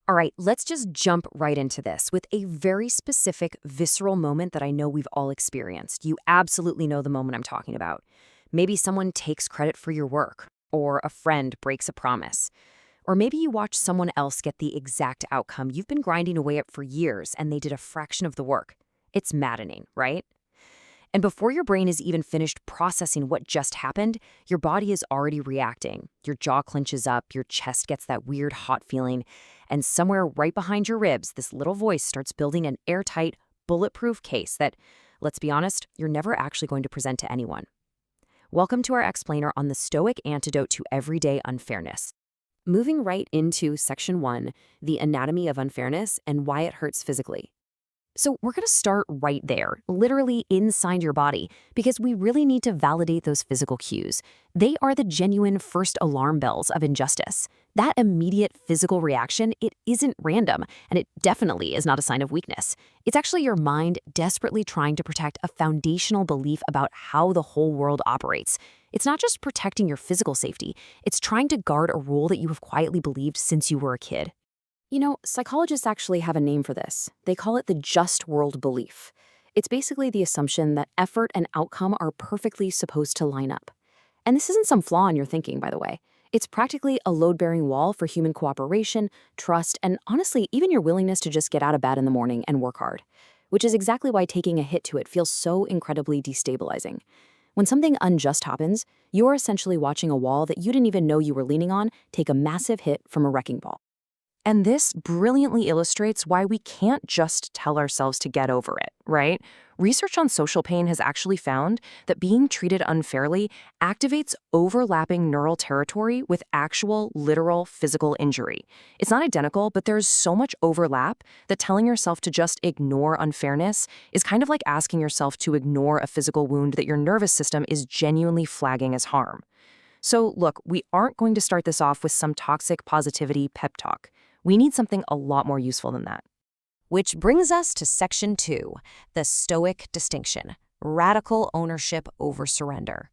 All right, let's just jump right into this with a very specific, visceral moment that I know we've all experienced. You absolutely know the moment I'm talking about. Maybe someone takes credit for your work, or a friend breaks a promise. Or maybe you watch someone else get the exact outcome you've been grinding away at for years and they did a fraction of the work. It's maddening, right? And before your brain is even finished processing what just happened, your body is already reacting. Your jaw clenches up, your chest gets that weird hot feeling, and somewhere right behind your ribs, this little voice starts building an airtight, bulletproof case that, let's be honest, you're never actually going to present to anyone. Welcome to our explainer on the Stoic antidote to everyday unfairness. Moving right into Section 1, the anatomy of unfairness and why it hurts physically. So we're going to start right there, literally inside your body, because we really need to validate those physical cues. They are the genuine first alarm bells of injustice. That immediate physical reaction, it isn't random, and it definitely is not a sign of weakness. It's actually your mind desperately trying to protect a foundational belief about how the whole world operates. It's not just protecting your physical safety, it's trying to guard a rule that you have quietly believed since you were a kid. You know, psychologists actually have a name for this. They call it the just world belief. It's basically the assumption that effort and outcome are perfectly supposed to line up. And this isn't some flaw in your thinking, by the way. It's practically a load-bearing wall for human cooperation, trust, and honestly, even your willingness to just get out of bed in the morning and work hard. Which is exactly why taking a hit to it feels so incredibly destabilizing. When something unjust happens, you're essentially watching a wall that you didn't even know you were leaning on take a massive hit from a wrecking ball. And this brilliantly illustrates why we can't just tell ourselves to get over it, right? Research on social pain has actually found that being treated unfairly activates overlapping neural territory with actual, literal, physical injury. It's not identical, but there's so much overlap that telling yourself to just ignore unfairness is kind of like asking yourself to ignore a physical wound that your nervous system is genuinely flagging as harm. So look, we aren't going to start this off with some toxic positivity pep talk. We need something a lot more useful than that. Which brings us to Section 2, the Stoic distinction, radical ownership over surrender.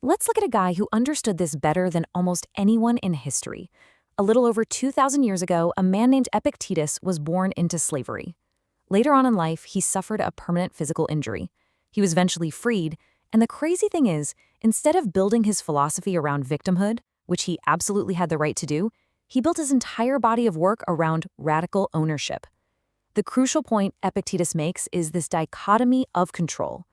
Let's look at a guy who understood this better than almost anyone in history. A little over 2,000 years ago, a man named Epictetus was born into slavery. Later on in life, he suffered a permanent physical injury. He was eventually freed, and the crazy thing is, instead of building his philosophy around victimhood, which he absolutely had the right to do, he built his entire body of work around radical ownership. The crucial point Epictetus makes is this dichotomy of control.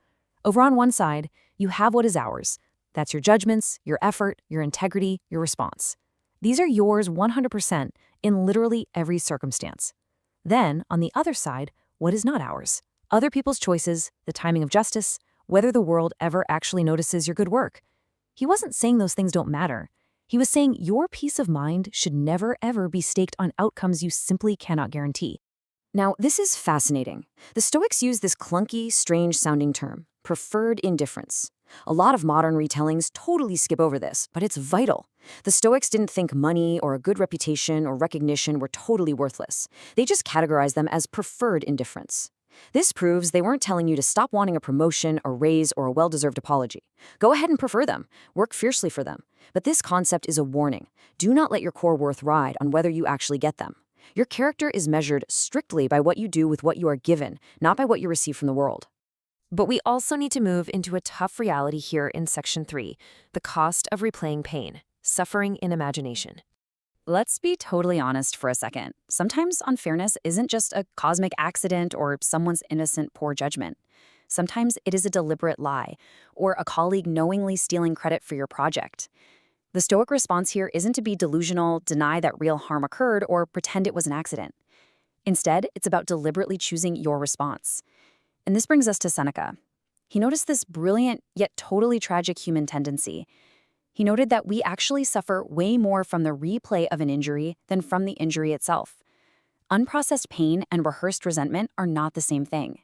Over on one side, you have what is ours. That's your judgments, your effort, your integrity, your response. These are yours 100% in literally every circumstance. Then, on the other side, what is not ours? Other people's choices, the timing of justice, whether the world ever actually notices your good work. He wasn't saying those things don't matter. He was saying your peace of mind should never, ever be staked on outcomes you simply cannot guarantee. Now, this is fascinating. The Stoics use this clunky, strange-sounding term, preferred indifference. A lot of modern retellings totally skip over this, but it's vital. The Stoics didn't think money or a good reputation or recognition were totally worthless. They just categorized them as preferred indifference. This proves they weren't telling you to stop wanting a promotion, a raise, or a well-deserved apology. Go ahead and prefer them. Work fiercely for them. But this concept is a warning. Do not let your core worth ride on whether you actually get them. Your character is measured strictly by what you do with what you are given, not by what you receive from the world. But we also need to move into a tough reality here in Section 3, the cost of replaying pain, suffering in imagination. Let's be totally honest for a second. Sometimes unfairness isn't just a cosmic accident or someone's innocent poor judgment. Sometimes it is a deliberate lie, or a colleague knowingly stealing credit for your project. The Stoic response here isn't to be delusional, deny that real harm occurred, or pretend it was an accident. Instead, it's about deliberately choosing your response. And this brings us to Seneca. He noticed this brilliant yet totally tragic human tendency. He noted that we actually suffer way more from the replay of an injury than from the injury itself. Unprocessed pain and rehearsed resentment are not the same thing.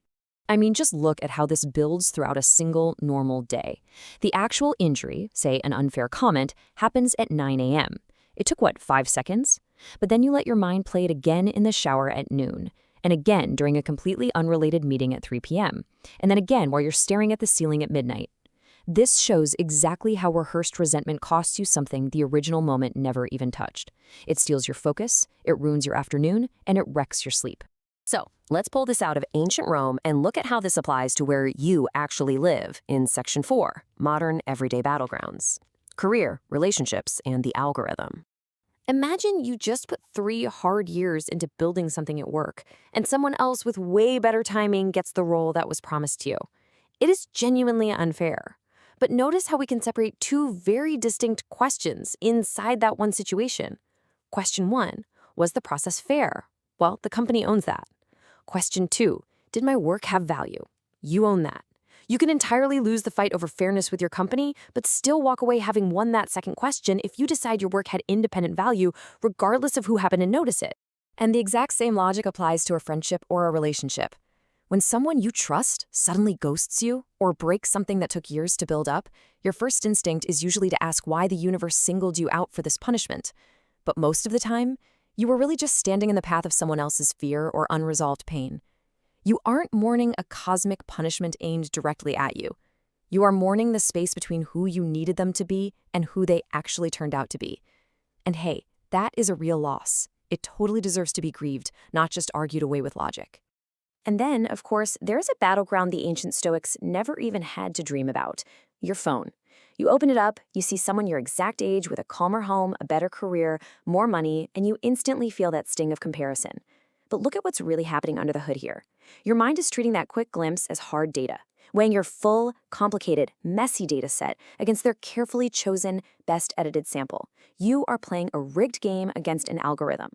I mean, just look at how this builds throughout a single normal day. The actual injury, say an unfair comment, happens at 9 a.m. It took, 5 seconds? But then you let your mind play it again in the shower at noon, and again during a completely unrelated meeting at 3 p.m., and then again while you're staring at the ceiling at midnight. This shows exactly how rehearsed resentment costs you something the original moment never even touched. It steals your focus, it ruins your afternoon, and it wrecks your sleep. So, let's pull this out of ancient Rome and look at how this applies to where you actually live in Section 4, Modern Everyday Battlegrounds. Career, relationships, and the algorithm. Imagine you just put 3 hard years into building something at work, and someone else with way better timing gets the role that was promised to you. It is genuinely unfair. But notice how we can separate 2 very distinct questions inside that one situation. Question 1, was the process fair? Well, the company owns that. Question 2, did my work have value? You own that. You can entirely lose the fight over fairness with your company, but still walk away having won that second question if you decide your work had independent value, regardless of who happened to notice it. And the exact same logic applies to a friendship or a relationship. When someone you trust suddenly ghosts you or breaks something that took years to build up, your first instinct is usually to ask why the universe singled you out for this punishment. But most of the time, you were really just standing in the path of someone else's fear or unresolved pain. You aren't mourning a cosmic punishment aimed directly at you. You are mourning the space between who you needed them to be and who they actually turned out to be. And hey, that is a real loss. It totally deserves to be grieved, not just argued away with logic. And then, of course, there's a battleground the ancient Stoics never even had to dream about: your phone. You open it up, you see someone your exact age with a calmer home, a better career, more money, and you instantly feel that sting of comparison. But look at what's really happening under the hood here. Your mind is treating that quick glimpse as hard data, weighing your full, complicated, messy data set against their carefully chosen, best-edited sample. You are playing a rigged game against an algorithm.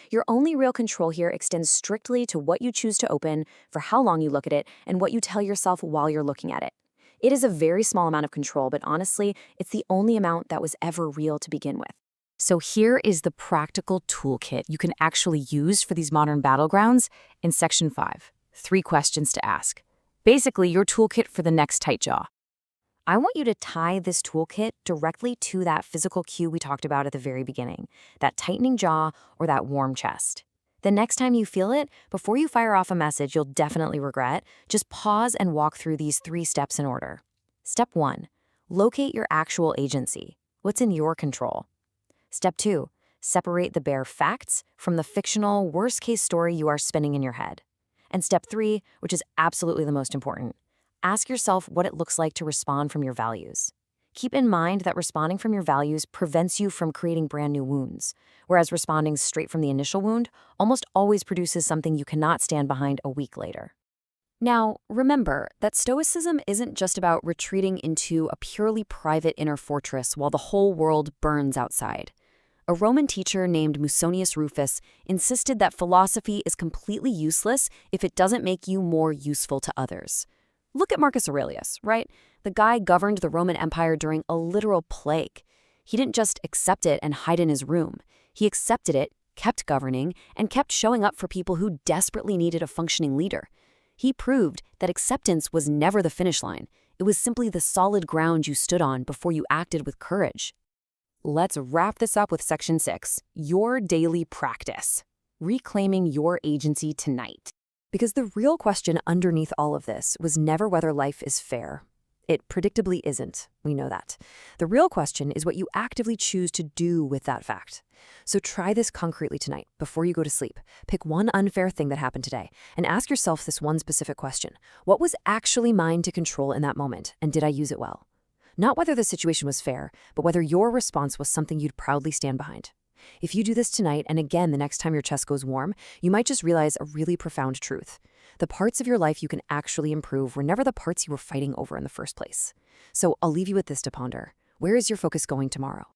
Your only real control here extends strictly to what you choose to open, for how long you look at it, and what you tell yourself while you're looking at it. It is a very small amount of control, but honestly, it's the only amount that was ever real to begin with. So here is the practical toolkit you can actually use for these modern battlegrounds in Section 5. 3 questions to ask. Basically, your toolkit for the next tight jaw. I want you to tie this toolkit directly to that physical cue we talked about at the very beginning, that tightening jaw or that warm chest. The next time you feel it, before you fire off a message you'll definitely regret, just pause and walk through these 3 steps in order. Step 1, locate your actual agency. What's in your control? Step 2, separate the bare facts from the fictional worst-case story you are spinning in your head. And step 3, which is absolutely the most important, ask yourself what it looks like to respond from your values. Keep in mind that responding from your values prevents you from creating brand new wounds, whereas responding straight from the initial wound almost always produces something you cannot stand behind a week later. Now, remember that Stoicism isn't just about retreating into a purely private inner fortress while the whole world burns outside. A Roman teacher named Musonius Rufus insisted that philosophy is completely useless if it doesn't make you more useful to others. Look at Marcus Aurelius, right? The guy governed the Roman Empire during a literal plague. He didn't just accept it and hide in his room. He accepted it, kept governing, and kept showing up for people who desperately needed a functioning leader. He proved that acceptance was never the finish line. It was simply the solid ground you stood on before you acted with courage. Let's wrap this up with Section 6, your daily practice. Reclaiming your agency tonight. Because the real question underneath all of this was never whether life is fair. It predictably isn't. We know that. The real question is what you actively choose to do with that fact. So try this concretely tonight before you go to sleep. Pick one unfair thing that happened today and ask yourself this one specific question. What was actually mine to control in that moment, and did I use it well? Not whether the situation was fair, but whether your response was something you'd proudly stand behind. If you do this tonight, and again the next time your chest goes warm, you might just realize a really profound truth. The parts of your life you can actually improve were never the parts you were fighting over in the first place. So I'll leave you with this to ponder. Where is your focus going tomorrow?